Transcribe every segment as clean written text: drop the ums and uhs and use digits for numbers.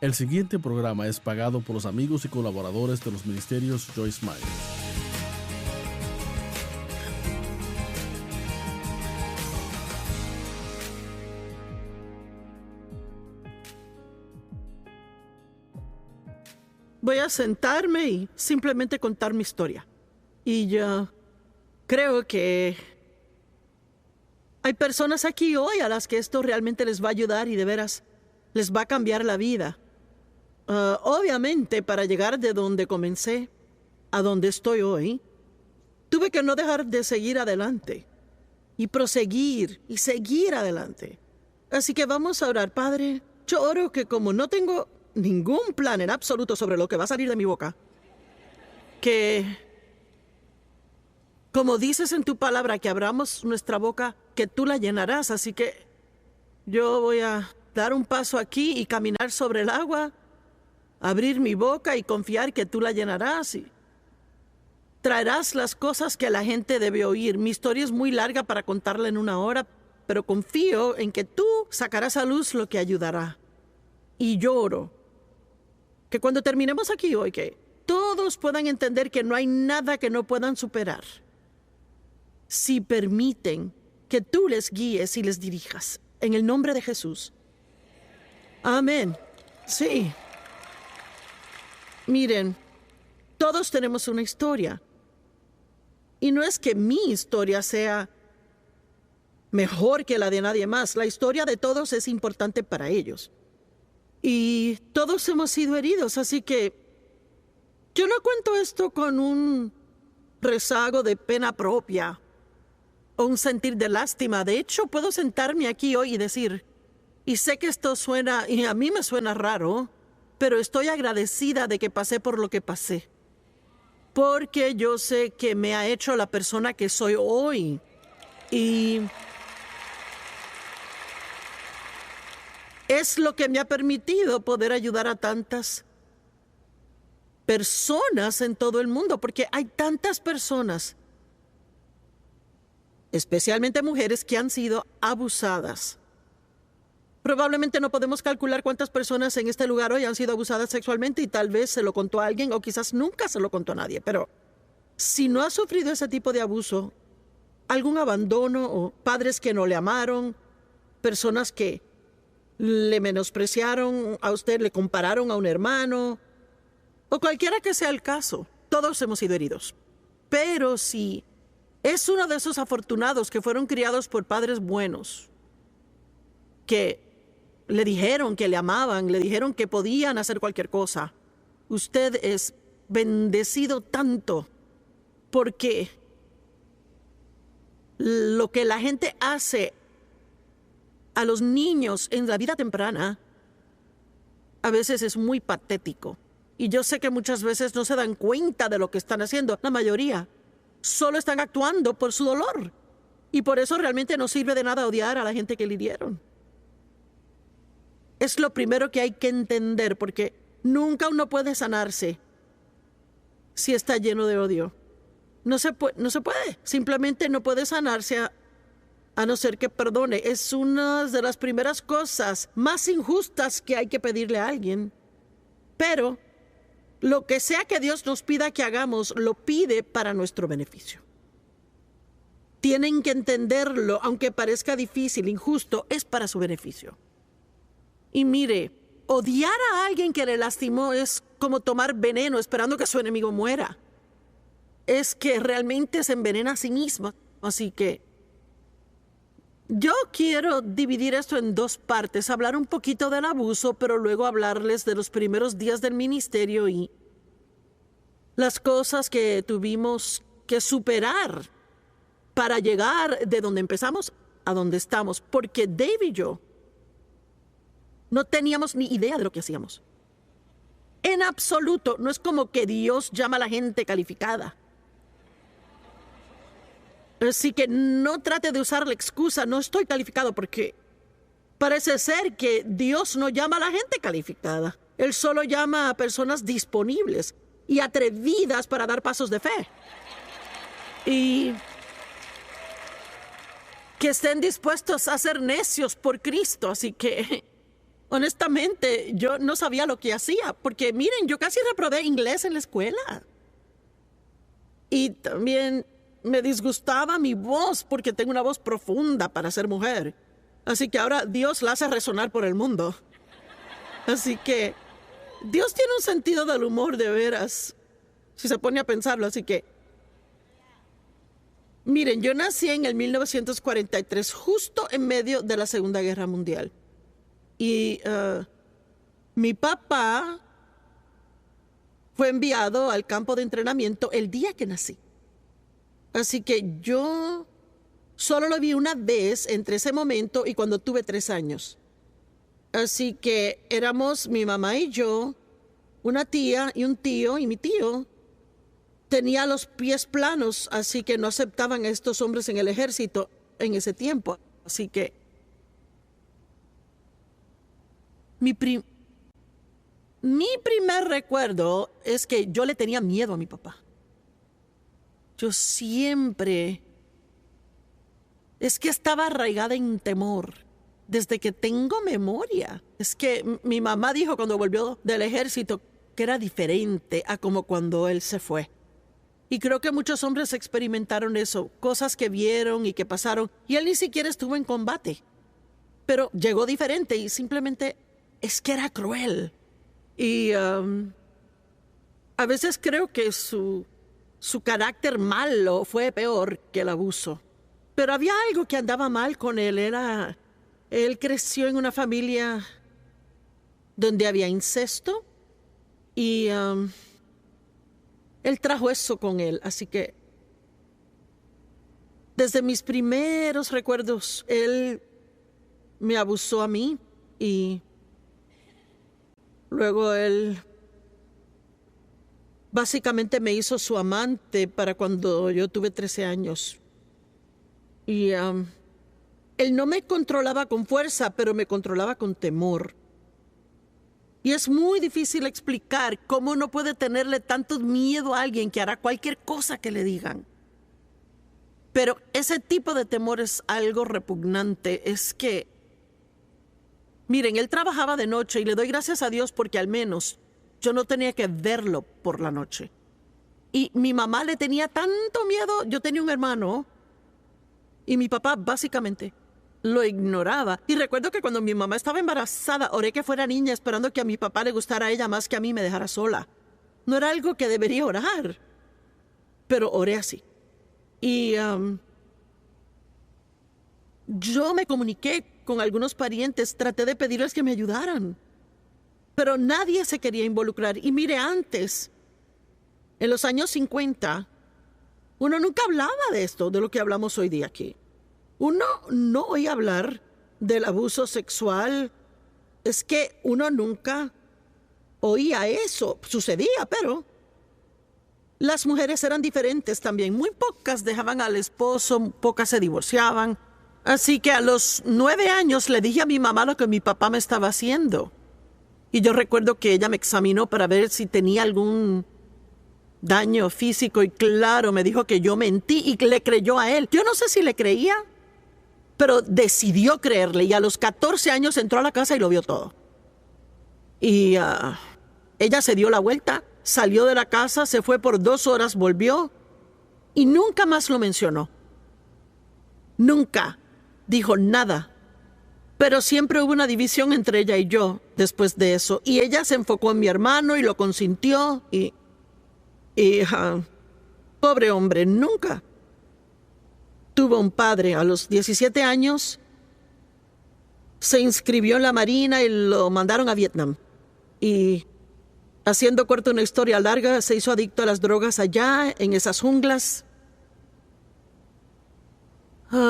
El siguiente programa es pagado por los amigos y colaboradores de los ministerios Joyce Meyer. Voy a sentarme y simplemente contar mi historia. Y yo creo que hay personas aquí hoy a las que esto realmente les va a ayudar y de veras les va a cambiar la vida. Obviamente, para llegar de donde comencé a donde estoy hoy, tuve que no dejar de seguir adelante y proseguir y seguir adelante. Así que vamos a orar. Padre, yo oro que como no tengo ningún plan en absoluto sobre lo que va a salir de mi boca, que, como dices en tu palabra, que abramos nuestra boca, que tú la llenarás. Así que yo voy a dar un paso aquí y caminar sobre el agua, abrir mi boca y confiar que tú la llenarás y traerás las cosas que la gente debe oír. Mi historia es muy larga para contarla en 1 hora, pero confío en que tú sacarás a luz lo que ayudará. Y lloro que cuando terminemos aquí hoy, que todos puedan entender que no hay nada que no puedan superar si permiten que tú les guíes y les dirijas. En el nombre de Jesús. Amén. Sí. Miren, todos tenemos una historia. Y no es que mi historia sea mejor que la de nadie más. La historia de todos es importante para ellos. Y todos hemos sido heridos, así que yo no cuento esto con un rezago de pena propia o un sentir de lástima. De hecho, puedo sentarme aquí hoy y decir, y sé que esto suena, y a mí me suena raro, pero estoy agradecida de que pasé por lo que pasé. Porque yo sé que me ha hecho la persona que soy hoy. Y es lo que me ha permitido poder ayudar a tantas personas en todo el mundo, porque hay tantas personas, especialmente mujeres, que han sido abusadas. Probablemente no podemos calcular cuántas personas en este lugar hoy han sido abusadas sexualmente y tal vez se lo contó a alguien o quizás nunca se lo contó a nadie. Pero si no ha sufrido ese tipo de abuso, algún abandono o padres que no le amaron, personas que le menospreciaron a usted, le compararon a un hermano, o cualquiera que sea el caso, todos hemos sido heridos. Pero si es uno de esos afortunados que fueron criados por padres buenos, que le dijeron que le amaban, le dijeron que podían hacer cualquier cosa, usted es bendecido tanto, porque lo que la gente hace a los niños en la vida temprana a veces es muy patético. Y yo sé que muchas veces no se dan cuenta de lo que están haciendo. La mayoría solo están actuando por su dolor. Y por eso realmente no sirve de nada odiar a la gente que le hirieron. Es lo primero que hay que entender, porque nunca uno puede sanarse si está lleno de odio. No se puede. Simplemente no puede sanarse a no ser que perdone. Es una de las primeras cosas más injustas que hay que pedirle a alguien. Pero lo que sea que Dios nos pida que hagamos, lo pide para nuestro beneficio. Tienen que entenderlo, aunque parezca difícil, injusto, es para su beneficio. Y mire, odiar a alguien que le lastimó es como tomar veneno esperando que su enemigo muera. Es que realmente se envenena a sí mismo. Así que yo quiero dividir esto en 2 partes, hablar un poquito del abuso, pero luego hablarles de los primeros días del ministerio y las cosas que tuvimos que superar para llegar de donde empezamos a donde estamos. Porque Dave y yo no teníamos ni idea de lo que hacíamos. En absoluto. No es como que Dios llama a la gente calificada. Así que no trate de usar la excusa, no estoy calificado, porque parece ser que Dios no llama a la gente calificada. Él solo llama a personas disponibles y atrevidas para dar pasos de fe. Y que estén dispuestos a ser necios por Cristo. Así que honestamente, yo no sabía lo que hacía, porque miren, yo casi reprobé inglés en la escuela. Y también me disgustaba mi voz, porque tengo una voz profunda para ser mujer. Así que ahora Dios la hace resonar por el mundo. Así que Dios tiene un sentido del humor de veras, si se pone a pensarlo. Así que, miren, yo nací en el 1943, justo en medio de la Segunda Guerra Mundial. Y mi papá fue enviado al campo de entrenamiento el día que nací. Así que yo solo lo vi una vez entre ese momento y cuando tuve 3 años. Así que éramos mi mamá y yo, una tía y un tío, y mi tío tenía los pies planos, así que no aceptaban a estos hombres en el ejército en ese tiempo. Así que mi primer recuerdo es que yo le tenía miedo a mi papá. Yo siempre... Es que estaba arraigada en temor desde que tengo memoria. Es que mi mamá dijo cuando volvió del ejército que era diferente a como cuando él se fue. Y creo que muchos hombres experimentaron eso, cosas que vieron y que pasaron. Y él ni siquiera estuvo en combate. Pero llegó diferente y simplemente es que era cruel. Y a veces creo que su carácter malo fue peor que el abuso. Pero había algo que andaba mal con él. Él creció en una familia donde había incesto y él trajo eso con él. Así que desde mis primeros recuerdos, él me abusó a mí y luego él básicamente me hizo su amante para cuando yo tuve 13 años. Y él no me controlaba con fuerza, pero me controlaba con temor. Y es muy difícil explicar cómo uno puede tenerle tanto miedo a alguien que hará cualquier cosa que le digan. Pero ese tipo de temor es algo repugnante. Es que, miren, él trabajaba de noche y le doy gracias a Dios porque al menos yo no tenía que verlo por la noche. Y mi mamá le tenía tanto miedo. Yo tenía un hermano y mi papá básicamente lo ignoraba. Y recuerdo que cuando mi mamá estaba embarazada, oré que fuera niña esperando que a mi papá le gustara a ella más que a mí me dejara sola. No era algo que debería orar, pero oré así. Y yo me comuniqué con algunos parientes, traté de pedirles que me ayudaran, pero nadie se quería involucrar. Y mire, antes, en los años 50, uno nunca hablaba de esto, de lo que hablamos hoy día aquí. Uno no oía hablar del abuso sexual. Es que uno nunca oía eso. Sucedía, pero las mujeres eran diferentes también. Muy pocas dejaban al esposo, pocas se divorciaban. Así que a los 9 años le dije a mi mamá lo que mi papá me estaba haciendo. Y yo recuerdo que ella me examinó para ver si tenía algún daño físico y claro, me dijo que yo mentí y le creyó a él. Yo no sé si le creía, pero decidió creerle y a los 14 años entró a la casa y lo vio todo. Y ella se dio la vuelta, salió de la casa, se fue por 2 horas, volvió y nunca más lo mencionó. Nunca dijo nada. Pero siempre hubo una división entre ella y yo después de eso. Y ella se enfocó en mi hermano y lo consintió y pobre hombre, nunca tuvo un padre. A los 17 años se inscribió en la Marina y lo mandaron a Vietnam. Y haciendo corta una historia larga, se hizo adicto a las drogas allá, en esas junglas.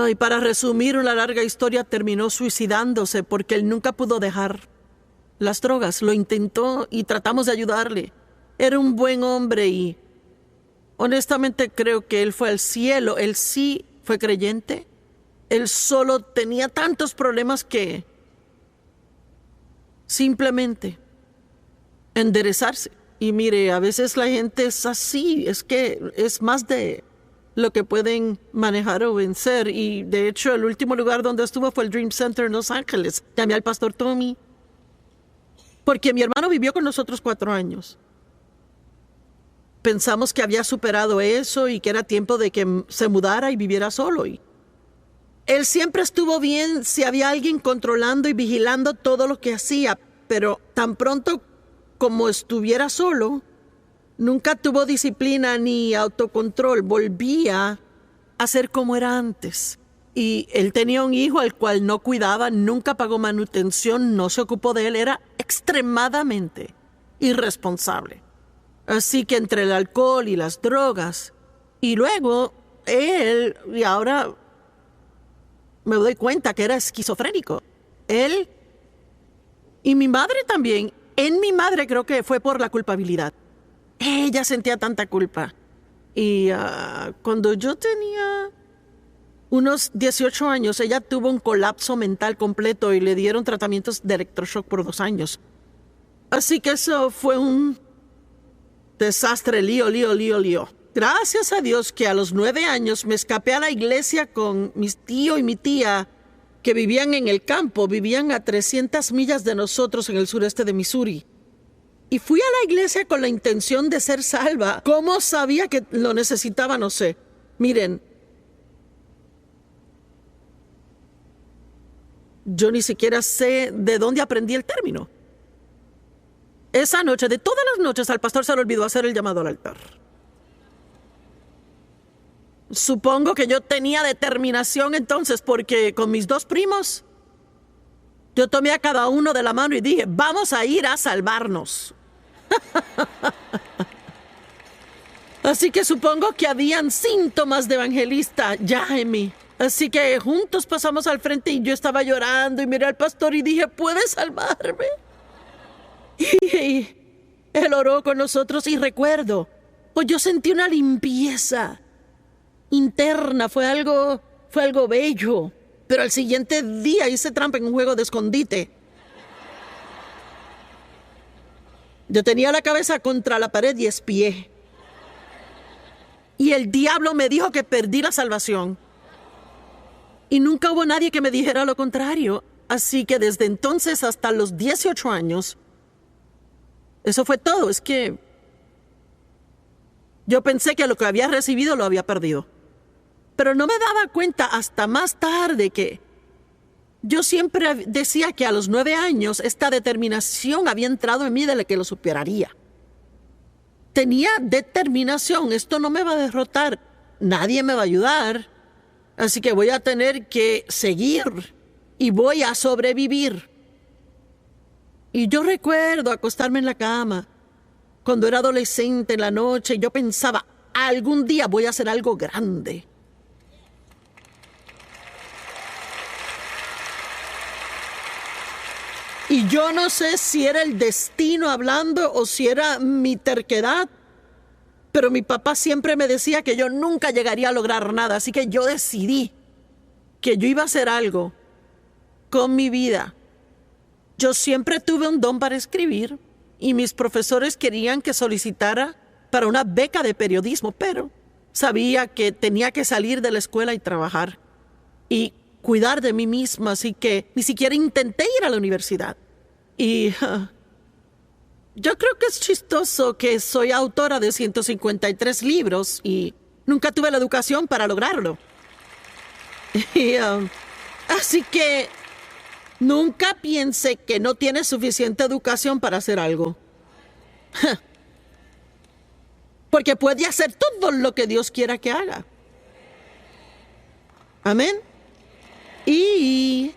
Y para resumir una larga historia, terminó suicidándose porque él nunca pudo dejar las drogas. Lo intentó y tratamos de ayudarle. Era un buen hombre y honestamente creo que él fue al cielo. Él sí fue creyente. Él solo tenía tantos problemas que simplemente enderezarse. Y mire, a veces la gente es así. Es que es más de lo que pueden manejar o vencer. Y de hecho, el último lugar donde estuvo fue el Dream Center en Los Ángeles. Llamé al pastor Tommy porque mi hermano vivió con nosotros 4 años. Pensamos que había superado eso y que era tiempo de que se mudara y viviera solo. Y él siempre estuvo bien si había alguien controlando y vigilando todo lo que hacía, pero tan pronto como estuviera solo, nunca tuvo disciplina ni autocontrol. Volvía a ser como era antes. Y él tenía un hijo al cual no cuidaba, nunca pagó manutención, no se ocupó de él, era extremadamente irresponsable. Así que entre el alcohol y las drogas, y luego él, y ahora me doy cuenta que era esquizofrénico. Él y mi madre también. En mi madre creo que fue por la culpabilidad. Ella sentía tanta culpa. Y cuando yo tenía unos 18 años, ella tuvo un colapso mental completo y le dieron tratamientos de electroshock por 2 años. Así que eso fue un desastre, lío. Gracias a Dios que a los 9 años me escapé a la iglesia con mis tío y mi tía que vivían en el campo, vivían a 300 millas de nosotros en el sureste de Missouri. Y fui a la iglesia con la intención de ser salva. ¿Cómo sabía que lo necesitaba? No sé. Miren, yo ni siquiera sé de dónde aprendí el término. Esa noche, de todas las noches, al pastor se le olvidó hacer el llamado al altar. Supongo que yo tenía determinación entonces, porque con mis 2 primos, yo tomé a cada uno de la mano y dije, vamos a ir a salvarnos. Así que supongo que habían síntomas de evangelista ya en mí. Así que juntos pasamos al frente y yo estaba llorando y miré al pastor y dije, ¿puedes salvarme? Y él oró con nosotros y recuerdo, pues yo sentí una limpieza interna, fue algo bello. Pero al siguiente día hice trampa en un juego de escondite. Yo tenía la cabeza contra la pared y espié. Y el diablo me dijo que perdí la salvación. Y nunca hubo nadie que me dijera lo contrario. Así que desde entonces hasta los 18 años, eso fue todo. Es que yo pensé que lo que había recibido lo había perdido. Pero no me daba cuenta hasta más tarde que yo siempre decía que a los 9 años esta determinación había entrado en mí de la que lo superaría. Tenía determinación, esto no me va a derrotar, nadie me va a ayudar, así que voy a tener que seguir y voy a sobrevivir. Y yo recuerdo acostarme en la cama cuando era adolescente en la noche y yo pensaba, algún día voy a hacer algo grande. Y yo no sé si era el destino hablando o si era mi terquedad, pero mi papá siempre me decía que yo nunca llegaría a lograr nada, así que yo decidí que yo iba a hacer algo con mi vida. Yo siempre tuve un don para escribir y mis profesores querían que solicitara para una beca de periodismo, pero sabía que tenía que salir de la escuela y trabajar y cuidar de mí misma, así que ni siquiera intenté ir a la universidad. Y yo creo que es chistoso que soy autora de 153 libros y nunca tuve la educación para lograrlo. Y, así que nunca piense que no tienes suficiente educación para hacer algo. Porque puede hacer todo lo que Dios quiera que haga. Amén. Y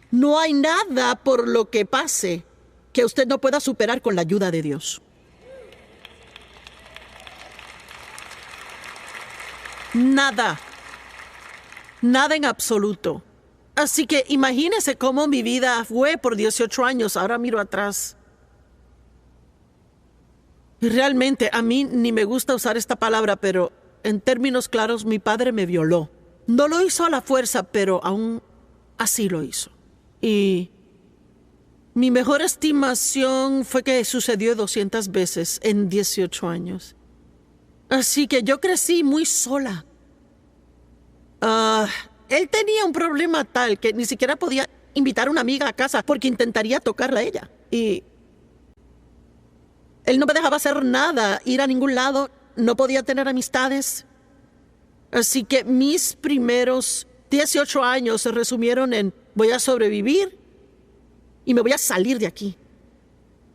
no hay nada por lo que pase que usted no pueda superar con la ayuda de Dios. Nada. Nada en absoluto. Así que imagínese cómo mi vida fue por 18 años. Ahora miro atrás. Y realmente a mí ni me gusta usar esta palabra, pero en términos claros, mi padre me violó. No lo hizo a la fuerza, pero aún así lo hizo. Y mi mejor estimación fue que sucedió 200 veces en 18 años. Así que yo crecí muy sola. Él tenía un problema tal que ni siquiera podía invitar a una amiga a casa porque intentaría tocarla a ella. y él no me dejaba hacer nada, ir a ningún lado, no podía tener amistades. Así que mis primeros 18 años se resumieron en voy a sobrevivir y me voy a salir de aquí.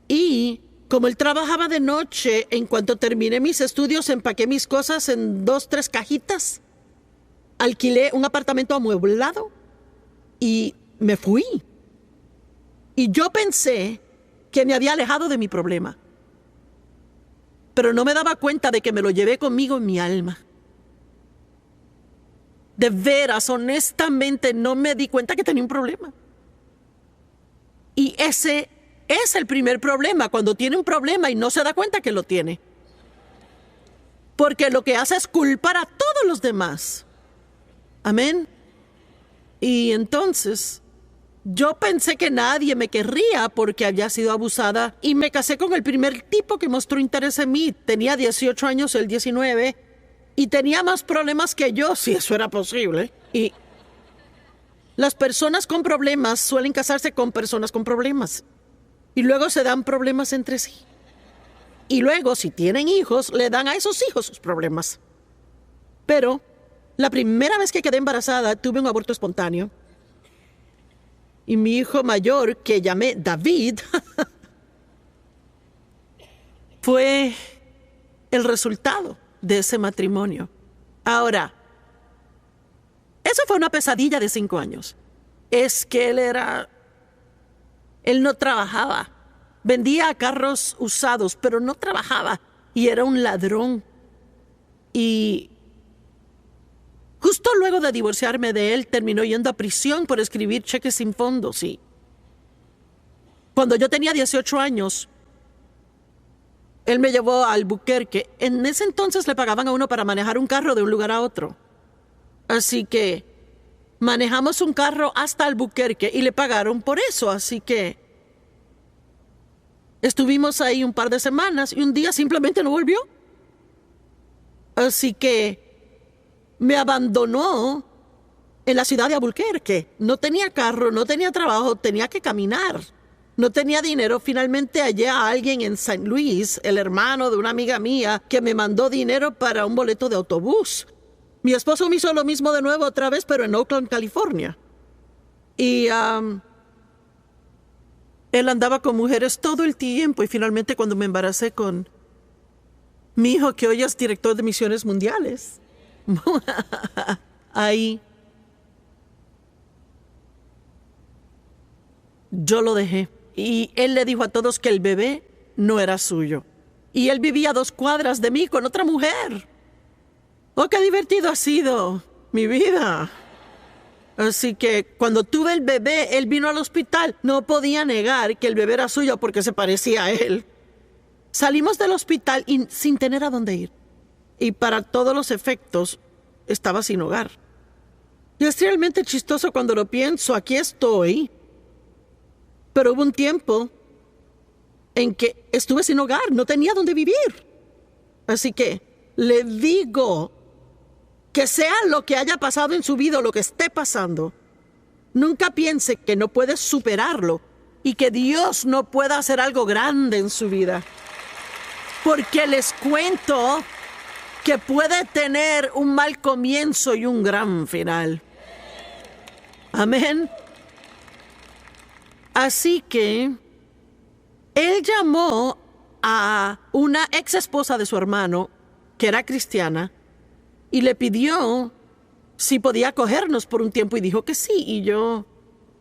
Y como él trabajaba de noche, en cuanto terminé mis estudios, empaqué mis cosas en 2, 3 cajitas, alquilé un apartamento amueblado y me fui. Y yo pensé que me había alejado de mi problema, pero no me daba cuenta de que me lo llevé conmigo en mi alma. De veras, honestamente, no me di cuenta que tenía un problema. Y ese es el primer problema, cuando tiene un problema y no se da cuenta que lo tiene. Porque lo que hace es culpar a todos los demás. Amén. Y entonces, yo pensé que nadie me querría porque había sido abusada y me casé con el primer tipo que mostró interés en mí. Tenía 18 años, él 19, y tenía más problemas que yo, si eso era posible. Y las personas con problemas suelen casarse con personas con problemas. Y luego se dan problemas entre sí. Y luego, si tienen hijos, le dan a esos hijos sus problemas. Pero la primera vez que quedé embarazada, tuve un aborto espontáneo. Y mi hijo mayor, que llamé David, fue el resultado de ese matrimonio. Ahora, eso fue una pesadilla de 5 años. Es que él no trabajaba. Vendía carros usados, pero no trabajaba. Y era un ladrón. Y justo luego de divorciarme de él, terminó yendo a prisión por escribir cheques sin fondos. Y cuando yo tenía 18 años, él me llevó a Albuquerque. En ese entonces le pagaban a uno para manejar un carro de un lugar a otro. Así que manejamos un carro hasta Albuquerque y le pagaron por eso. Así que estuvimos ahí un par de semanas y un día simplemente no volvió. Así que me abandonó en la ciudad de Albuquerque. No tenía carro, no tenía trabajo, tenía que caminar. No tenía dinero. Finalmente hallé a alguien en St. Louis, el hermano de una amiga mía, que me mandó dinero para un boleto de autobús. Mi esposo me hizo lo mismo de nuevo otra vez, pero en Oakland, California. Y él andaba con mujeres todo el tiempo. Y finalmente cuando me embaracé con mi hijo, que hoy es director de misiones mundiales, ahí yo lo dejé. Y él le dijo a todos que el bebé no era suyo. Y él vivía a 2 cuadras de mí con otra mujer. ¡Oh, qué divertido ha sido mi vida! Así que cuando tuve el bebé, él vino al hospital. No podía negar que el bebé era suyo porque se parecía a él. Salimos del hospital y sin tener a dónde ir. Y para todos los efectos, estaba sin hogar. Y es realmente chistoso cuando lo pienso. Aquí estoy. Pero hubo un tiempo en que estuve sin hogar, no tenía dónde vivir. Así que le digo que sea lo que haya pasado en su vida o lo que esté pasando, nunca piense que no puede superarlo y que Dios no pueda hacer algo grande en su vida. Porque les cuento que puede tener un mal comienzo y un gran final. Amén. Así que él llamó a una ex esposa de su hermano, que era cristiana, y le pidió si podía acogernos por un tiempo y dijo que sí. Y yo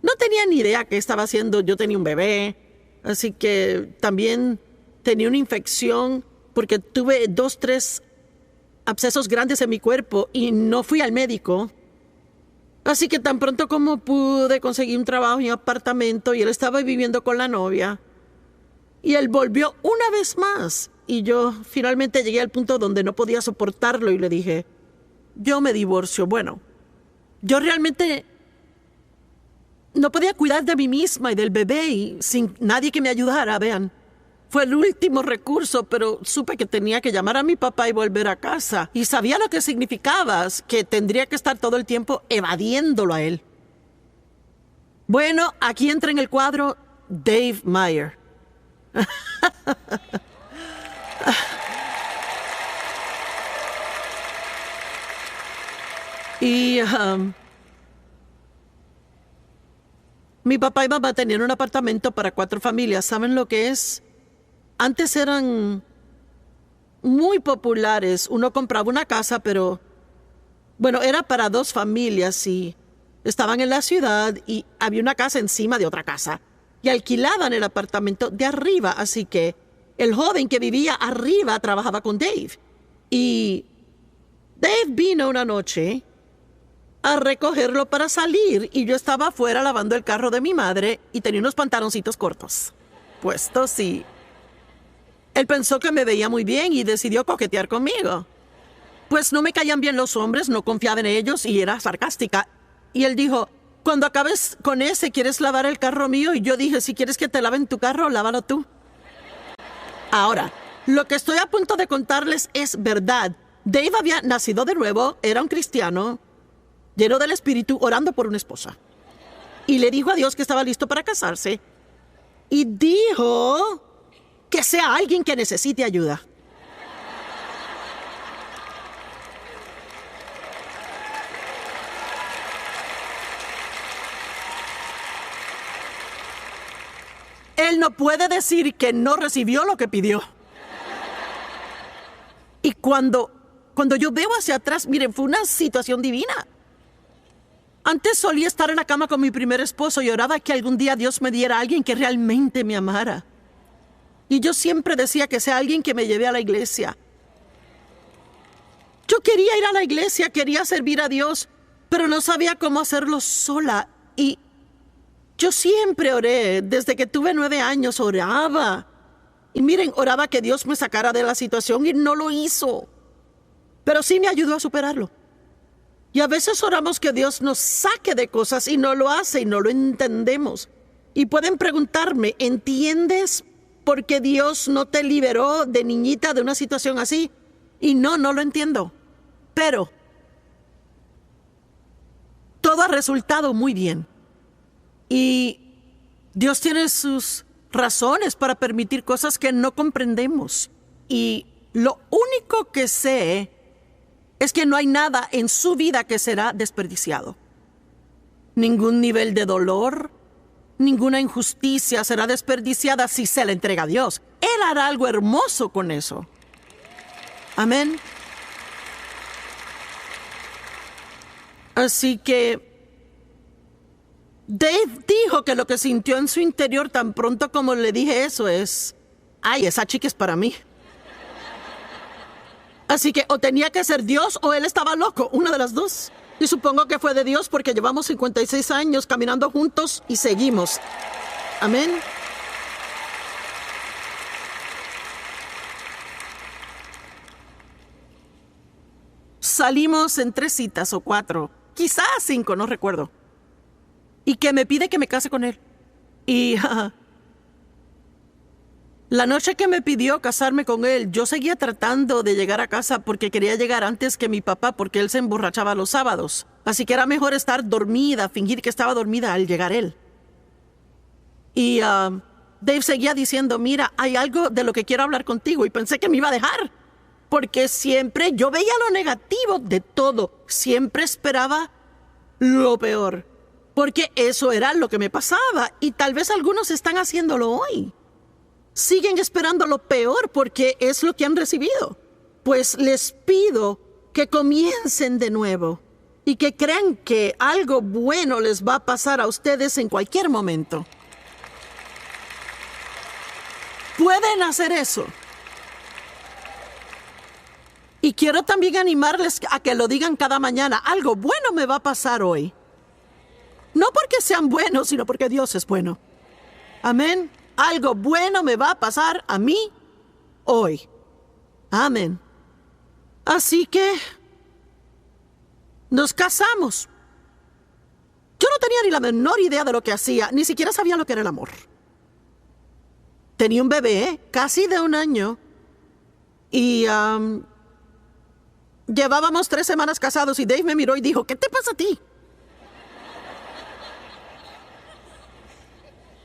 no tenía ni idea qué estaba haciendo. Yo tenía un bebé, así que también tenía una infección porque tuve 2, 3 abscesos grandes en mi cuerpo y no fui al médico. Así que tan pronto como pude, conseguí un trabajo y un apartamento y él estaba viviendo con la novia. Y él volvió una vez más. Y yo finalmente llegué al punto donde no podía soportarlo y le dije, yo me divorcio. Bueno, yo realmente no podía cuidar de mí misma y del bebé y sin nadie que me ayudara, vean. Fue el último recurso, pero supe que tenía que llamar a mi papá y volver a casa. Y sabía lo que significaba, que tendría que estar todo el tiempo evadiéndolo a él. Bueno, aquí entra en el cuadro Dave Meyer. Y mi papá y mamá tenían un apartamento para 4 familias. ¿Saben lo que es? Antes eran muy populares. Uno compraba una casa, pero bueno, era para 2 familias y estaban en la ciudad y había una casa encima de otra casa y alquilaban el apartamento de arriba. Así que el joven que vivía arriba trabajaba con Dave. Y Dave vino una noche a recogerlo para salir y yo estaba afuera lavando el carro de mi madre y tenía unos pantaloncitos cortos puestos y él pensó que me veía muy bien y decidió coquetear conmigo. Pues no me caían bien los hombres, no confiaba en ellos y era sarcástica. Y él dijo, cuando acabes con ese, ¿quieres lavar el carro mío? Y yo dije, si quieres que te laven tu carro, lávalo tú. Ahora, lo que estoy a punto de contarles es verdad. Dave había nacido de nuevo, era un cristiano, lleno del Espíritu, orando por una esposa. Y le dijo a Dios que estaba listo para casarse. Y dijo que sea alguien que necesite ayuda. Él no puede decir que no recibió lo que pidió. Y cuando yo veo hacia atrás, miren, fue una situación divina. Antes solía estar en la cama con mi primer esposo y oraba que algún día Dios me diera a alguien que realmente me amara. Y yo siempre decía que sea alguien que me lleve a la iglesia. Yo quería ir a la iglesia, quería servir a Dios, pero no sabía cómo hacerlo sola. Y yo siempre oré, desde que tuve 9 años, oraba. Y miren, oraba que Dios me sacara de la situación y no lo hizo. Pero sí me ayudó a superarlo. Y a veces oramos que Dios nos saque de cosas y no lo hace y no lo entendemos. Y pueden preguntarme, ¿entiendes por qué Dios no te liberó de niñita de una situación así? Y no lo entiendo. Pero todo ha resultado muy bien. Y Dios tiene sus razones para permitir cosas que no comprendemos. Y lo único que sé es que no hay nada en su vida que será desperdiciado. Ningún nivel de dolor, ninguna injusticia será desperdiciada si se le entrega a Dios. Él hará algo hermoso con eso. Amén. Así que Dave dijo que lo que sintió en su interior tan pronto como le dije eso es, ay, esa chica es para mí. Así que o tenía que ser Dios o él estaba loco, una de las dos. Y supongo que fue de Dios porque llevamos 56 años caminando juntos y seguimos. Amén. Salimos en 3 citas o 4, quizás 5, no recuerdo. Y que me pide que me case con él. Y la noche que me pidió casarme con él, yo seguía tratando de llegar a casa porque quería llegar antes que mi papá porque él se emborrachaba los sábados. Así que era mejor estar dormida, fingir que estaba dormida al llegar él. Y Dave seguía diciendo, mira, hay algo de lo que quiero hablar contigo. Y pensé que me iba a dejar. Porque siempre yo veía lo negativo de todo. Siempre esperaba lo peor. Porque eso era lo que me pasaba. Y tal vez algunos están haciéndolo hoy. Siguen esperando lo peor porque es lo que han recibido. Pues les pido que comiencen de nuevo y que crean que algo bueno les va a pasar a ustedes en cualquier momento. Pueden hacer eso. Y quiero también animarles a que lo digan cada mañana. Algo bueno me va a pasar hoy. No porque sean buenos, sino porque Dios es bueno. Amén. Algo bueno me va a pasar a mí hoy. Amén. Así que nos casamos. Yo no tenía ni la menor idea de lo que hacía, ni siquiera sabía lo que era el amor. Tenía un bebé, casi de 1 año, y llevábamos 3 semanas casados y Dave me miró y dijo, ¿qué te pasa a ti?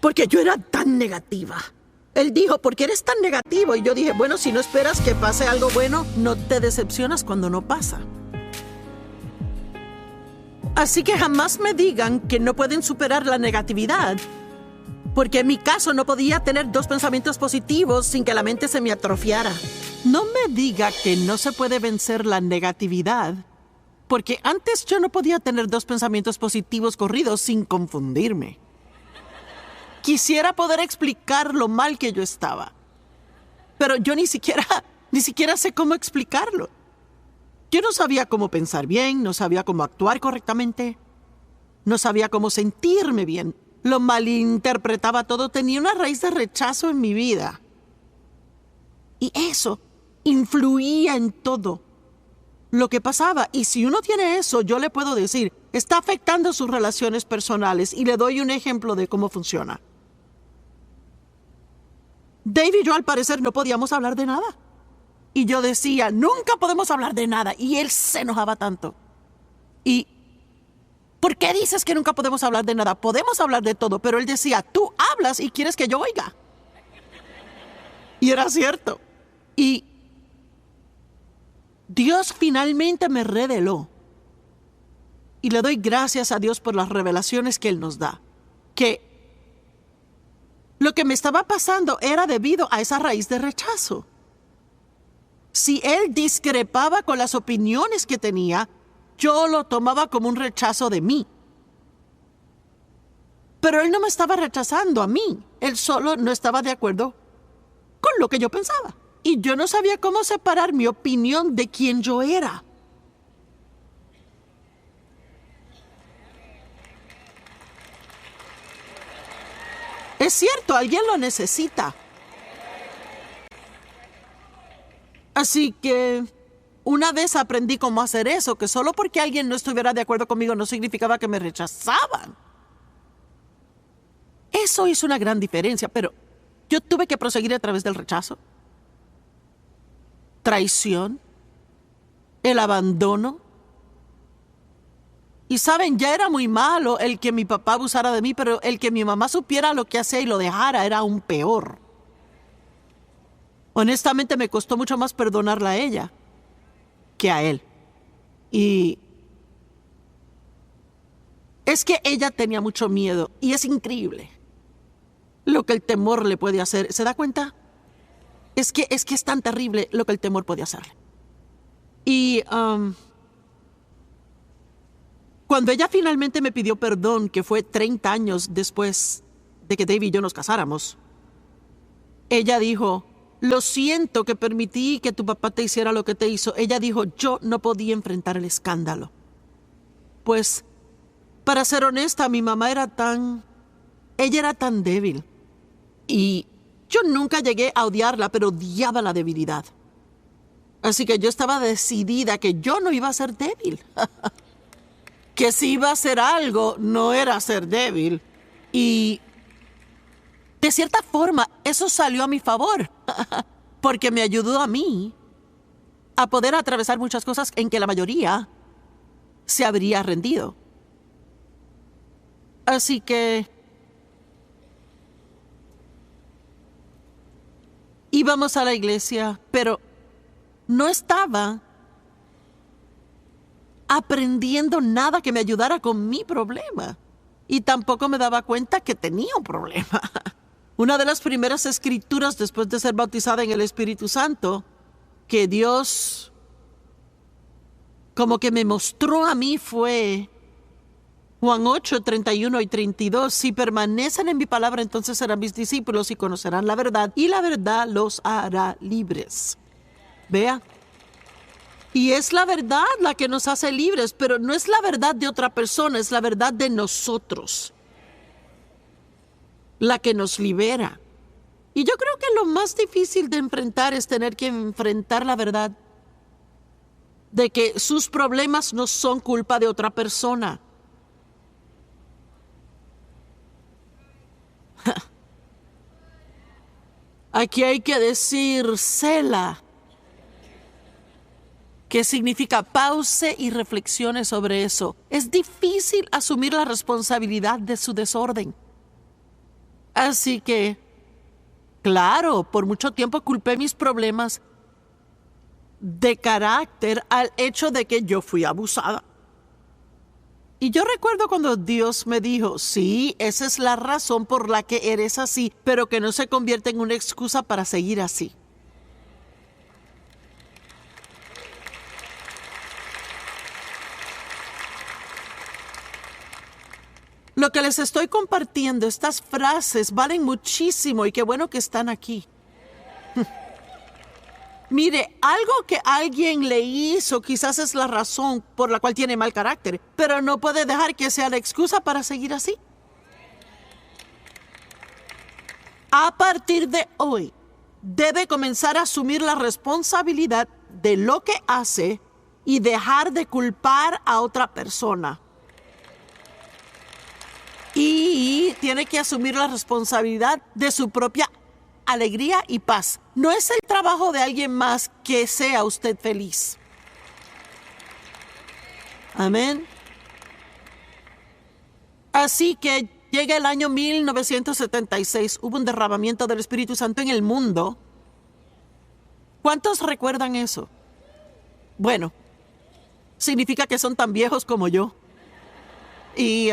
Porque yo era tan negativa. Él dijo, ¿por qué eres tan negativo? Y yo dije, bueno, si no esperas que pase algo bueno, no te decepcionas cuando no pasa. Así que jamás me digan que no pueden superar la negatividad, porque en mi caso no podía tener 2 pensamientos positivos sin que la mente se me atrofiara. No me diga que no se puede vencer la negatividad, porque antes yo no podía tener 2 pensamientos positivos corridos sin confundirme. Quisiera poder explicar lo mal que yo estaba, pero yo ni siquiera sé cómo explicarlo. Yo no sabía cómo pensar bien, no sabía cómo actuar correctamente, no sabía cómo sentirme bien. Lo malinterpretaba todo, tenía una raíz de rechazo en mi vida. Y eso influía en todo lo que pasaba. Y si uno tiene eso, yo le puedo decir, está afectando sus relaciones personales. Y le doy un ejemplo de cómo funciona. Dave y yo al parecer no podíamos hablar de nada. Y yo decía, nunca podemos hablar de nada. Y él se enojaba tanto. Y, ¿por qué dices que nunca podemos hablar de nada? Podemos hablar de todo. Pero él decía, tú hablas y quieres que yo oiga. Y era cierto. Y Dios finalmente me reveló. Y le doy gracias a Dios por las revelaciones que Él nos da. Que lo que me estaba pasando era debido a esa raíz de rechazo. Si Él discrepaba con las opiniones que tenía, yo lo tomaba como un rechazo de mí. Pero Él no me estaba rechazando a mí. Él solo no estaba de acuerdo con lo que yo pensaba. Y yo no sabía cómo separar mi opinión de quién yo era. Es cierto, alguien lo necesita. Así que una vez aprendí cómo hacer eso, que solo porque alguien no estuviera de acuerdo conmigo no significaba que me rechazaban. Eso hizo una gran diferencia, pero yo tuve que proseguir a través del rechazo, traición, el abandono. Y saben, ya era muy malo el que mi papá abusara de mí, pero el que mi mamá supiera lo que hacía y lo dejara era aún peor. Honestamente me costó mucho más perdonarla a ella que a él. Y es que ella tenía mucho miedo y es increíble lo que el temor le puede hacer. ¿Se da cuenta? Es que es tan terrible lo que el temor puede hacerle. Y cuando ella finalmente me pidió perdón, que fue 30 años después de que Dave y yo nos casáramos, ella dijo, lo siento que permití que tu papá te hiciera lo que te hizo. Ella dijo, yo no podía enfrentar el escándalo. Pues, para ser honesta, mi mamá ella era tan débil. Y yo nunca llegué a odiarla, pero odiaba la debilidad. Así que yo estaba decidida que yo no iba a ser débil. Que si iba a hacer algo, no era ser débil. Y de cierta forma, eso salió a mi favor. Porque me ayudó a mí a poder atravesar muchas cosas en que la mayoría se habría rendido. Así que íbamos a la iglesia, pero no estaba aprendiendo nada que me ayudara con mi problema. Y tampoco me daba cuenta que tenía un problema. Una de las primeras escrituras después de ser bautizada en el Espíritu Santo que Dios como que me mostró a mí fue Juan 8, 31 y 32. Si permanecen en mi palabra, entonces serán mis discípulos y conocerán la verdad, y la verdad los hará libres. Vea. Y es la verdad la que nos hace libres, pero no es la verdad de otra persona, es la verdad de nosotros, la que nos libera. Y yo creo que lo más difícil de enfrentar es tener que enfrentar la verdad de que sus problemas no son culpa de otra persona. Aquí hay que decir Selah, que significa pause y reflexione sobre eso. Es difícil asumir la responsabilidad de su desorden. Así que Claro, por mucho tiempo culpé mis problemas de carácter al hecho de que yo fui abusada. Y yo recuerdo cuando Dios me dijo, sí, esa es la razón por la que eres así, pero que no se convierte en una excusa para seguir así. Lo que les estoy compartiendo, estas frases valen muchísimo y qué bueno que están aquí. Mire, algo que alguien le hizo quizás es la razón por la cual tiene mal carácter, pero no puede dejar que sea la excusa para seguir así. A partir de hoy, debe comenzar a asumir la responsabilidad de lo que hace y dejar de culpar a otra persona. Y tiene que asumir la responsabilidad de su propia alegría y paz. No es el trabajo de alguien más que sea usted feliz. Amén. Así que llega el año 1976. Hubo un derramamiento del Espíritu Santo en el mundo. ¿Cuántos recuerdan eso? Bueno, significa que son tan viejos como yo. Y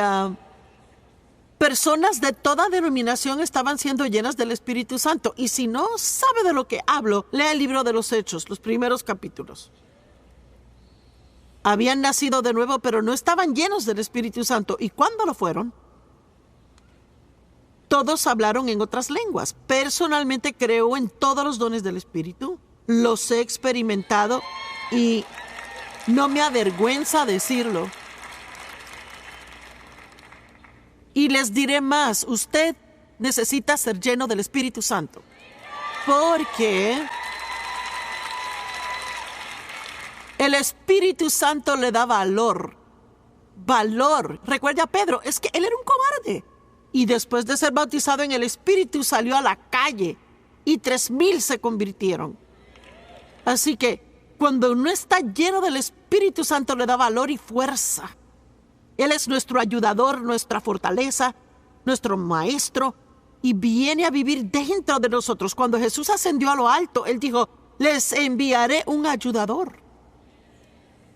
personas de toda denominación estaban siendo llenas del Espíritu Santo. Y si no sabe de lo que hablo, lea el libro de los Hechos, los primeros capítulos. Habían nacido de nuevo, pero no estaban llenos del Espíritu Santo. ¿Y cuándo lo fueron? Todos hablaron en otras lenguas. Personalmente creo en todos los dones del Espíritu. Los he experimentado y no me avergüenza decirlo. Y les diré más, usted necesita ser lleno del Espíritu Santo. Porque el Espíritu Santo le da valor. Valor. Recuerde a Pedro, es que él era un cobarde. Y después de ser bautizado en el Espíritu salió a la calle y 3,000 se convirtieron. Así que cuando uno está lleno del Espíritu Santo le da valor y fuerza. Él es nuestro ayudador, nuestra fortaleza, nuestro maestro, y viene a vivir dentro de nosotros. Cuando Jesús ascendió a lo alto, Él dijo, les enviaré un ayudador.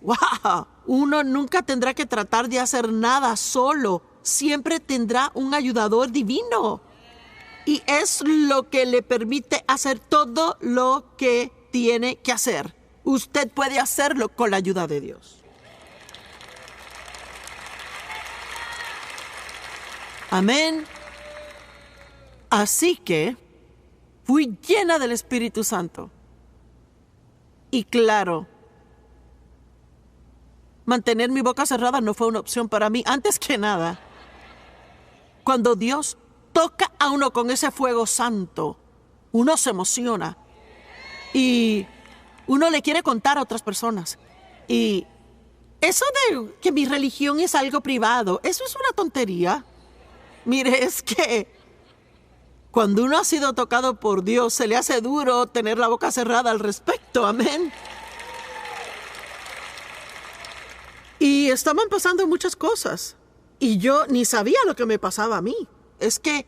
¡Wow! Uno nunca tendrá que tratar de hacer nada solo. Siempre tendrá un ayudador divino. Y es lo que le permite hacer todo lo que tiene que hacer. Usted puede hacerlo con la ayuda de Dios. Amén. Así que fui llena del Espíritu Santo. Y claro, mantener mi boca cerrada no fue una opción para mí. Antes que nada, cuando Dios toca a uno con ese fuego santo, uno se emociona. Y uno le quiere contar a otras personas. Y eso de que mi religión es algo privado, eso es una tontería. Mire, es que cuando uno ha sido tocado por Dios, se le hace duro tener la boca cerrada al respecto. Amén. Y estaban pasando muchas cosas. Y yo ni sabía lo que me pasaba a mí. Es que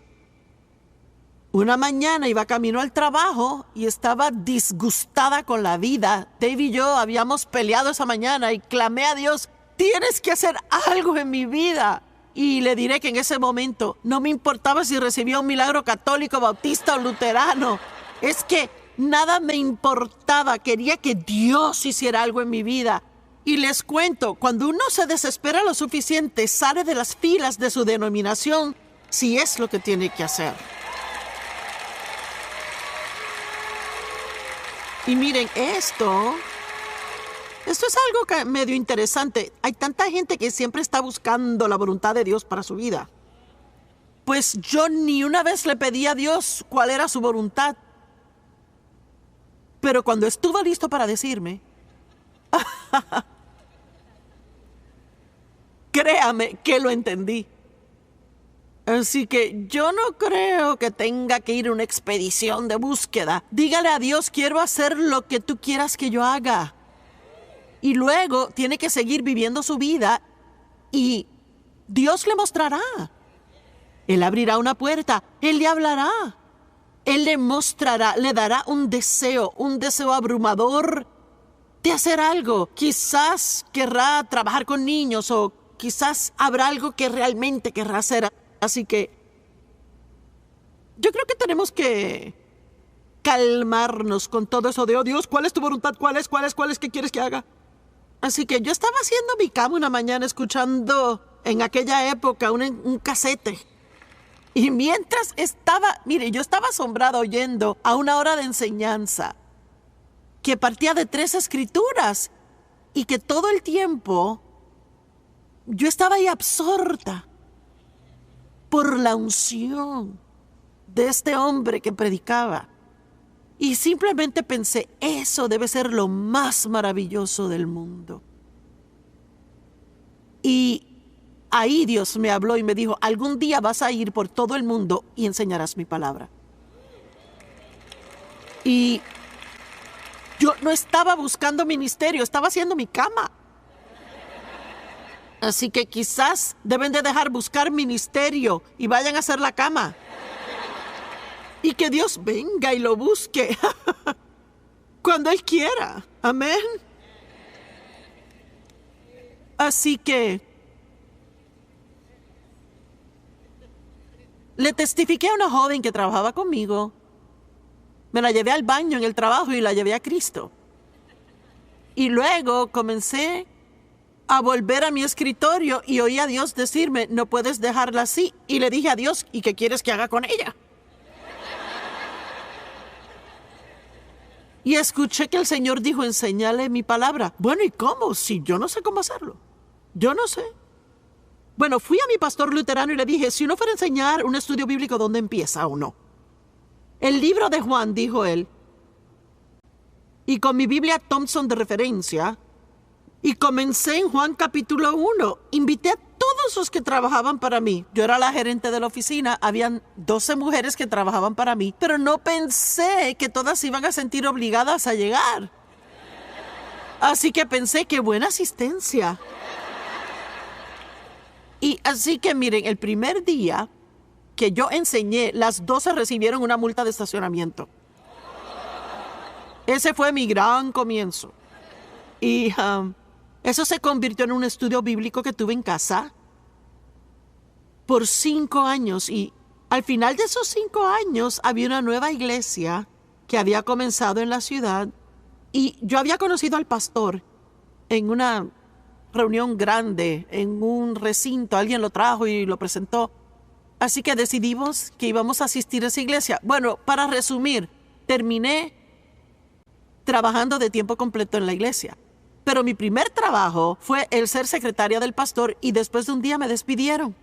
una mañana iba camino al trabajo y estaba disgustada con la vida. Dave y yo habíamos peleado esa mañana y clamé a Dios, tienes que hacer algo en mi vida. Y le diré que en ese momento no me importaba si recibía un milagro católico, bautista o luterano. Es que nada me importaba. Quería que Dios hiciera algo en mi vida. Y les cuento, cuando uno se desespera lo suficiente, sale de las filas de su denominación, si es lo que tiene que hacer. Y miren, esto es algo medio interesante. Hay tanta gente que siempre está buscando la voluntad de Dios para su vida. Pues yo ni una vez le pedí a Dios cuál era su voluntad. Pero cuando estuvo listo para decirme, créame que lo entendí. Así que yo no creo que tenga que ir a una expedición de búsqueda. Dígale a Dios, quiero hacer lo que tú quieras que yo haga. Y luego tiene que seguir viviendo su vida y Dios le mostrará. Él abrirá una puerta, Él le hablará. Él le mostrará, le dará un deseo abrumador de hacer algo. Quizás querrá trabajar con niños o quizás habrá algo que realmente querrá hacer. Así que yo creo que tenemos que calmarnos con todo eso de, oh Dios, ¿cuál es tu voluntad? ¿Cuál es? ¿Qué quieres que haga? Así que yo estaba haciendo mi cama una mañana escuchando en aquella época un casete. Y mientras yo estaba asombrada oyendo a una hora de enseñanza que partía de 3 escrituras y que todo el tiempo yo estaba ahí absorta por la unción de este hombre que predicaba. Y simplemente pensé, eso debe ser lo más maravilloso del mundo. Y ahí Dios me habló y me dijo, algún día vas a ir por todo el mundo y enseñarás mi palabra. Y yo no estaba buscando ministerio, estaba haciendo mi cama. Así que quizás deben de dejar buscar ministerio y vayan a hacer la cama. Y que Dios venga y lo busque cuando Él quiera. Amén. Así que le testifiqué a una joven que trabajaba conmigo. Me la llevé al baño en el trabajo y la llevé a Cristo. Y luego comencé a volver a mi escritorio y oí a Dios decirme, no puedes dejarla así. Y le dije a Dios, ¿y qué quieres que haga con ella? Y escuché que el Señor dijo, enséñale mi palabra. Bueno, ¿y cómo? Si yo no sé cómo hacerlo. Yo no sé. Bueno, fui a mi pastor luterano y le dije, si uno fuera a enseñar un estudio bíblico, ¿dónde empieza o no? El libro de Juan, dijo él. Y con mi Biblia Thompson de referencia, y comencé en Juan capítulo 1. Invité a todos los que trabajaban para mí. Yo era la gerente de la oficina, habían 12 mujeres que trabajaban para mí, pero no pensé que todas iban a sentir obligadas a llegar. Así que pensé, qué buena asistencia. Y así que miren, el primer día que yo enseñé, las 12 recibieron una multa de estacionamiento. Ese fue mi gran comienzo. Y eso se convirtió en un estudio bíblico que tuve en casa por 5 años. Y al final de esos 5 años había una nueva iglesia que había comenzado en la ciudad. Y yo había conocido al pastor en una reunión grande, en un recinto. Alguien lo trajo y lo presentó. Así que decidimos que íbamos a asistir a esa iglesia. Bueno, para resumir, terminé trabajando de tiempo completo en la iglesia. Pero mi primer trabajo fue el ser secretaria del pastor y después de un día me despidieron.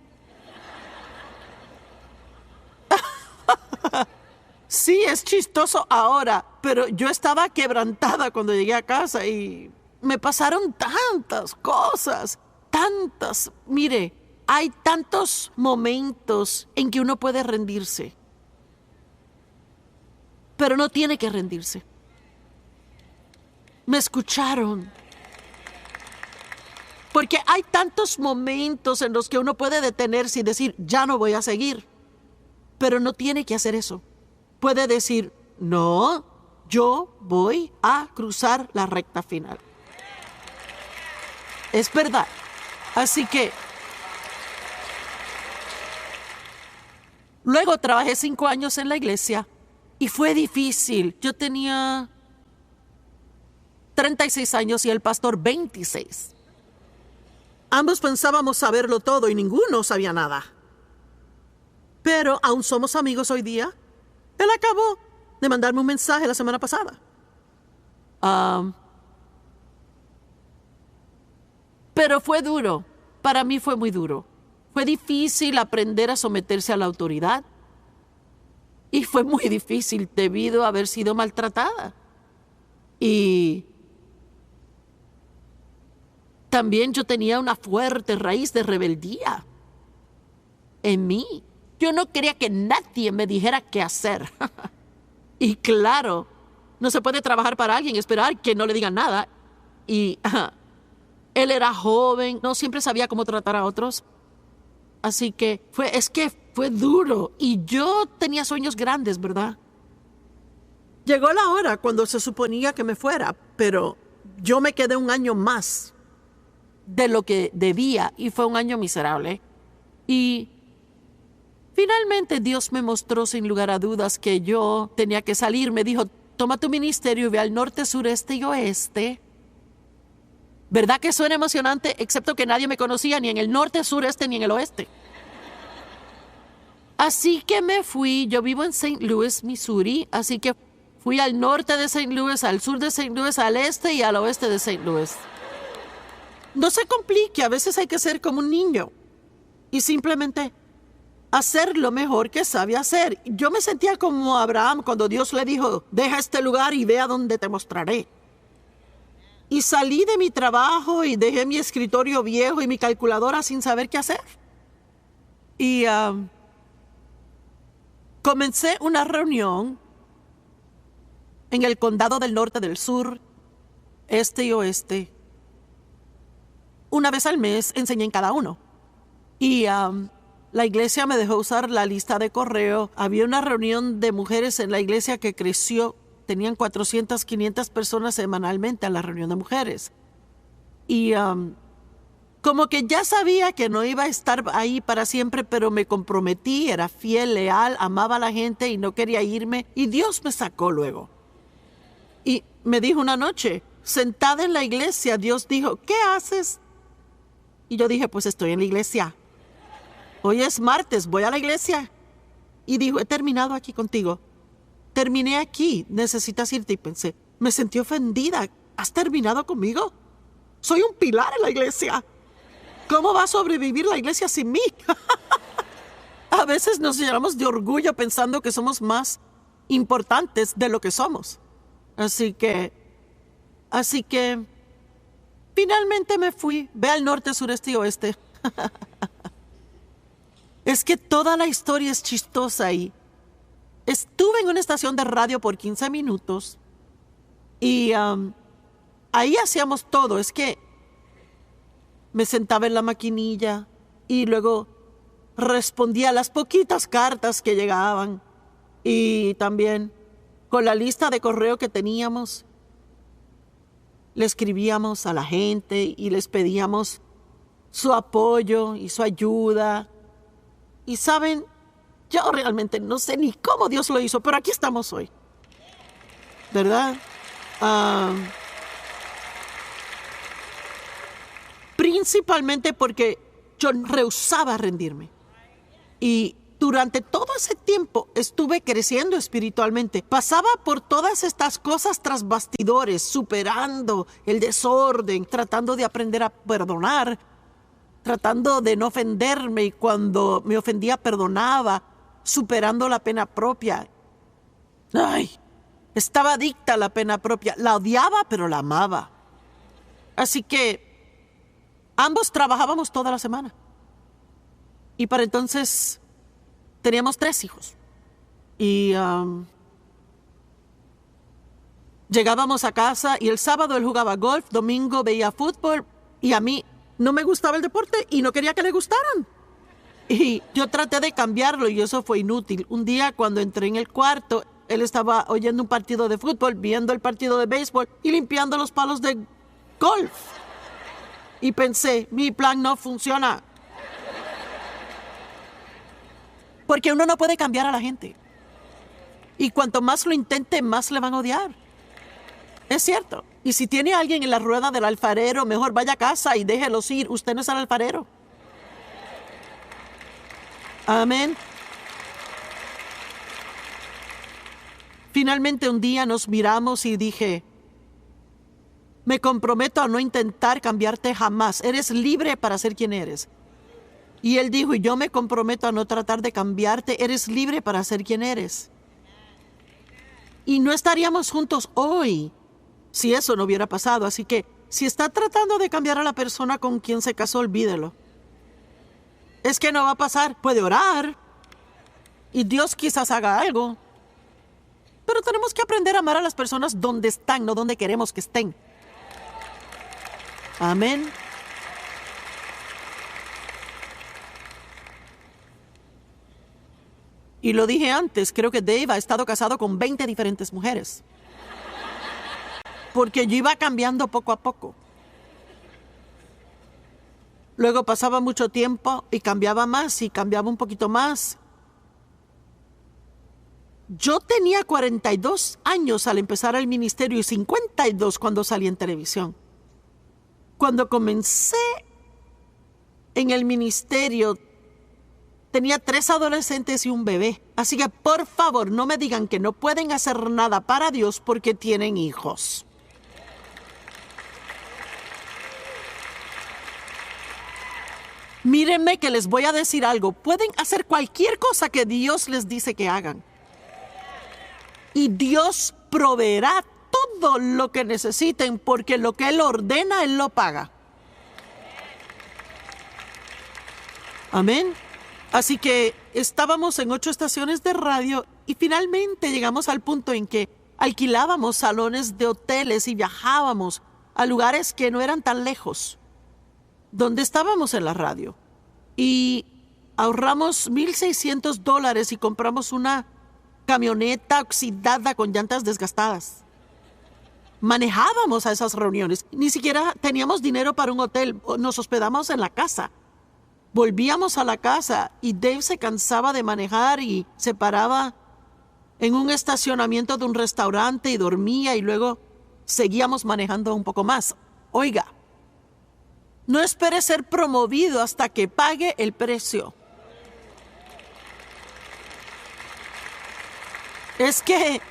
Sí, es chistoso ahora, pero yo estaba quebrantada cuando llegué a casa y me pasaron tantas cosas, tantas. Mire, hay tantos momentos en que uno puede rendirse, pero no tiene que rendirse. Me escucharon. Porque hay tantos momentos en los que uno puede detenerse y decir, ya no voy a seguir. Pero no tiene que hacer eso. Puede decir, no, yo voy a cruzar la recta final. Es verdad. Así que luego trabajé 5 años en la iglesia y fue difícil. Yo tenía 36 años y el pastor 26. Ambos pensábamos saberlo todo y ninguno sabía nada. Pero aún somos amigos hoy día. Él acabó de mandarme un mensaje la semana pasada. Pero fue duro. Para mí fue muy duro. Fue difícil aprender a someterse a la autoridad. Y fue muy difícil debido a haber sido maltratada. Y también yo tenía una fuerte raíz de rebeldía en mí. Yo no quería que nadie me dijera qué hacer. Y claro, no se puede trabajar para alguien, esperar que no le digan nada. Y él era joven, no siempre sabía cómo tratar a otros. Así que fue duro. Y yo tenía sueños grandes, ¿verdad? Llegó la hora cuando se suponía que me fuera, pero yo me quedé un año más de lo que debía y fue un año miserable. Y finalmente Dios me mostró sin lugar a dudas que yo tenía que salir. Me dijo, toma tu ministerio y ve al norte, sureste y oeste. ¿Verdad que suena emocionante? Excepto que nadie me conocía ni en el norte, sureste ni en el oeste. Así que me fui. Yo vivo en St. Louis, Missouri, así que fui al norte de St. Louis, al sur de St. Louis, al este y al oeste de St. Louis. No se complique, a veces hay que ser como un niño y simplemente hacer lo mejor que sabe hacer. Yo me sentía como Abraham cuando Dios le dijo, deja este lugar y ve a donde te mostraré. Y salí de mi trabajo y dejé mi escritorio viejo y mi calculadora sin saber qué hacer. Y comencé una reunión en el condado del norte, del sur, este y oeste. Una vez al mes enseñé en cada uno. Y la iglesia me dejó usar la lista de correo. Había una reunión de mujeres en la iglesia que creció. Tenían 400, 500 personas semanalmente a la reunión de mujeres. Y como que ya sabía que no iba a estar ahí para siempre, pero me comprometí, era fiel, leal, amaba a la gente y no quería irme. Y Dios me sacó luego. Y me dijo una noche, sentada en la iglesia, Dios dijo, ¿qué haces? Y yo dije, pues estoy en la iglesia. Hoy es martes, voy a la iglesia. Y dijo, he terminado aquí contigo. Terminé aquí, necesitas irte. Y pensé, me sentí ofendida. ¿Has terminado conmigo? Soy un pilar en la iglesia. ¿Cómo va a sobrevivir la iglesia sin mí? A veces nos llenamos de orgullo pensando que somos más importantes de lo que somos. Así que, finalmente me fui. Ve al norte, sureste y oeste. Es que toda la historia es chistosa y estuve en una estación de radio por 15 minutos y ahí hacíamos todo. Es que me sentaba en la maquinilla y luego respondía a las poquitas cartas que llegaban y también con la lista de correo que teníamos le escribíamos a la gente y les pedíamos su apoyo y su ayuda. Y saben, yo realmente no sé ni cómo Dios lo hizo, pero aquí estamos hoy. ¿Verdad? Principalmente porque yo rehusaba rendirme. Y durante todo ese tiempo estuve creciendo espiritualmente. Pasaba por todas estas cosas tras bastidores, superando el desorden, tratando de aprender a perdonar, tratando de no ofenderme y cuando me ofendía perdonaba, superando la pena propia. Ay, estaba adicta a la pena propia. La odiaba, pero la amaba. Así que ambos trabajábamos toda la semana. Y para entonces teníamos 3 hijos. Y llegábamos a casa y el sábado él jugaba golf, domingo veía fútbol y a mí no me gustaba el deporte y no quería que le gustaran. Y yo traté de cambiarlo y eso fue inútil. Un día cuando entré en el cuarto, él estaba oyendo un partido de fútbol, viendo el partido de béisbol y limpiando los palos de golf. Y pensé, mi plan no funciona. Porque uno no puede cambiar a la gente. Y cuanto más lo intente, más le van a odiar. Es cierto. Y si tiene a alguien en la rueda del alfarero, mejor vaya a casa y déjelos ir. Usted no es el alfarero. Amén. Finalmente un día nos miramos y dije, me comprometo a no intentar cambiarte jamás. Eres libre para ser quien eres. Y él dijo, y yo me comprometo a no tratar de cambiarte. Eres libre para ser quien eres. Y no estaríamos juntos hoy si eso no hubiera pasado. Así que si está tratando de cambiar a la persona con quien se casó, olvídelo. Es que no va a pasar. Puede orar y Dios quizás haga algo. Pero tenemos que aprender a amar a las personas donde están, no donde queremos que estén. Amén. Y lo dije antes, creo que Dave ha estado casado con 20 diferentes mujeres. Porque yo iba cambiando poco a poco. Luego pasaba mucho tiempo y cambiaba más y cambiaba un poquito más. Yo tenía 42 años al empezar el ministerio y 52 cuando salí en televisión. Cuando comencé en el ministerio, tenía 3 adolescentes y un bebé. Así que por favor no me digan que no pueden hacer nada para Dios porque tienen hijos. Mírenme que les voy a decir algo. Pueden hacer cualquier cosa que Dios les dice que hagan. Y Dios proveerá todo lo que necesiten porque lo que Él ordena, Él lo paga. Amén. Así que estábamos en 8 estaciones de radio y finalmente llegamos al punto en que alquilábamos salones de hoteles y viajábamos a lugares que no eran tan lejos, donde estábamos en la radio. Y ahorramos $1,600 y compramos una camioneta oxidada con llantas desgastadas. Manejábamos a esas reuniones. Ni siquiera teníamos dinero para un hotel. Nos hospedamos en la casa. Volvíamos a la casa y Dave se cansaba de manejar y se paraba en un estacionamiento de un restaurante y dormía y luego seguíamos manejando un poco más. Oiga, no espere ser promovido hasta que pague el precio. Es que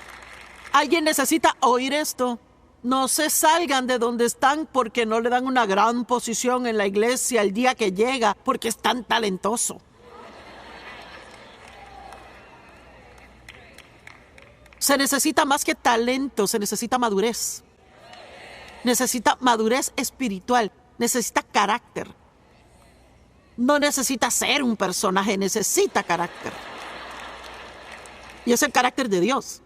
alguien necesita oír esto. No se salgan de donde están porque no le dan una gran posición en la iglesia el día que llega porque es tan talentoso. Se necesita más que talento, se necesita madurez. Necesita madurez espiritual, necesita carácter. No necesita ser un personaje, necesita carácter. Y es el carácter de Dios.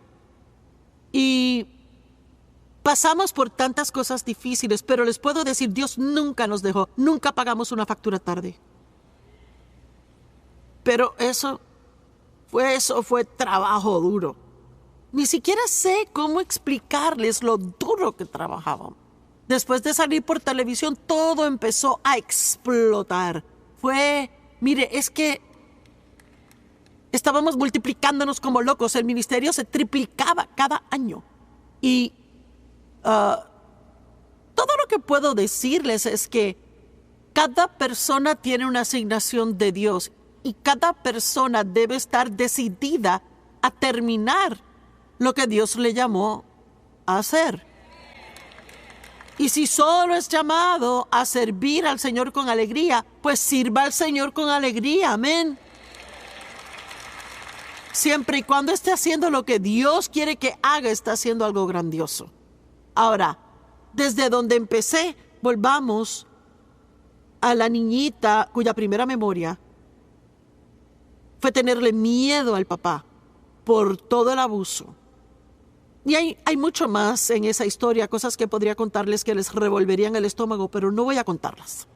Y pasamos por tantas cosas difíciles, pero les puedo decir, Dios nunca nos dejó, nunca pagamos una factura tarde. Pero eso fue trabajo duro. Ni siquiera sé cómo explicarles lo duro que trabajábamos. Después de salir por televisión, todo empezó a explotar. Mire, es que estábamos multiplicándonos como locos. El ministerio se triplicaba cada año. Y todo lo que puedo decirles es que cada persona tiene una asignación de Dios y cada persona debe estar decidida a terminar lo que Dios le llamó a hacer. Y si solo es llamado a servir al Señor con alegría, pues sirva al Señor con alegría. Amén. Siempre y cuando esté haciendo lo que Dios quiere que haga, está haciendo algo grandioso. Ahora, desde donde empecé, volvamos a la niñita cuya primera memoria fue tenerle miedo al papá por todo el abuso. Y hay mucho más en esa historia, cosas que podría contarles que les revolverían el estómago, pero no voy a contarlas.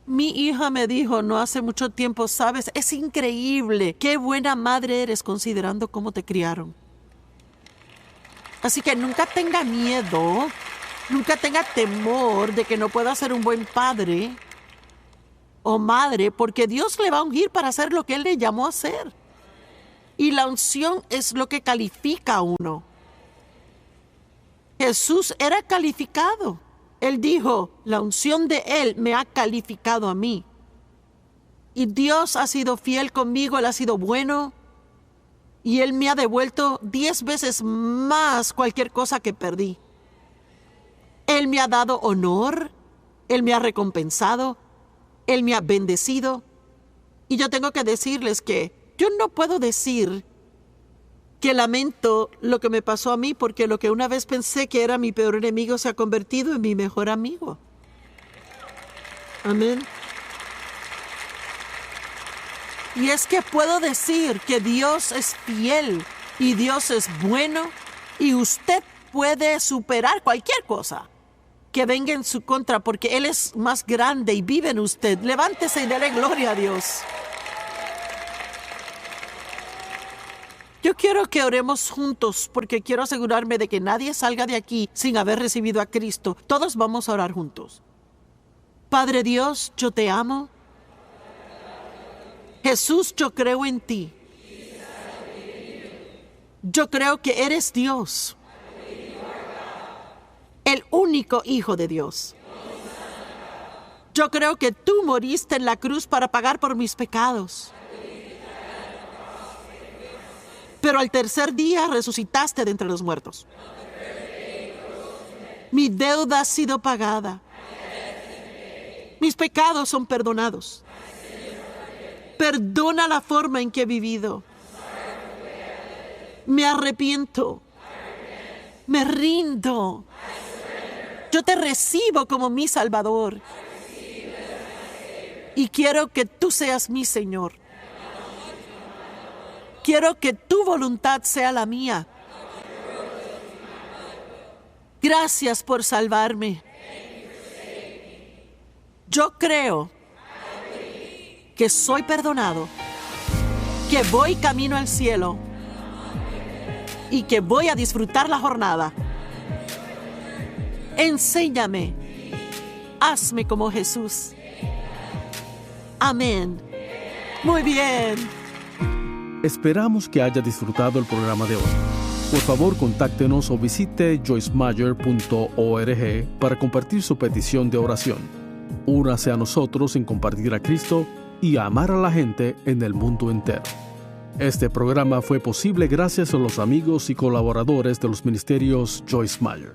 Mi hija me dijo no hace mucho tiempo, sabes, es increíble, qué buena madre eres considerando cómo te criaron. Así que nunca tenga miedo, nunca tenga temor de que no pueda ser un buen padre o madre, porque Dios le va a ungir para hacer lo que Él le llamó a hacer. Y la unción es lo que califica a uno. Jesús era calificado. Él dijo, la unción de Él me ha calificado a mí. Y Dios ha sido fiel conmigo, Él ha sido bueno. Y Él me ha devuelto 10 veces más cualquier cosa que perdí. Él me ha dado honor, Él me ha recompensado, Él me ha bendecido. Y yo tengo que decirles que yo no puedo decir que lamento lo que me pasó a mí, porque lo que una vez pensé que era mi peor enemigo se ha convertido en mi mejor amigo. Amén. Y es que puedo decir que Dios es fiel y Dios es bueno y usted puede superar cualquier cosa. que venga en su contra, porque Él es más grande y vive en usted. Levántese y dele gloria a Dios. Yo quiero que oremos juntos, porque quiero asegurarme de que nadie salga de aquí sin haber recibido a Cristo. Todos vamos a orar juntos. Padre Dios, yo te amo. Jesús, yo creo en ti. Yo creo que eres Dios, el único Hijo de Dios. Yo creo que tú moriste en la cruz para pagar por mis pecados. Pero al tercer día resucitaste de entre los muertos. Mi deuda ha sido pagada. Mis pecados son perdonados. Perdona la forma en que he vivido. Me arrepiento. Me rindo. Yo te recibo como mi Salvador. Y quiero que tú seas mi Señor. Quiero que tu voluntad sea la mía. Gracias por salvarme. Yo creo que soy perdonado, que voy camino al cielo y que voy a disfrutar la jornada. Enséñame. Hazme como Jesús. Amén. Muy bien. Esperamos que haya disfrutado el programa de hoy. Por favor, contáctenos o visite joycemeyer.org para compartir su petición de oración. Únase a nosotros en compartir a Cristo y a amar a la gente en el mundo entero. Este programa fue posible gracias a los amigos y colaboradores de los ministerios Joyce Meyer.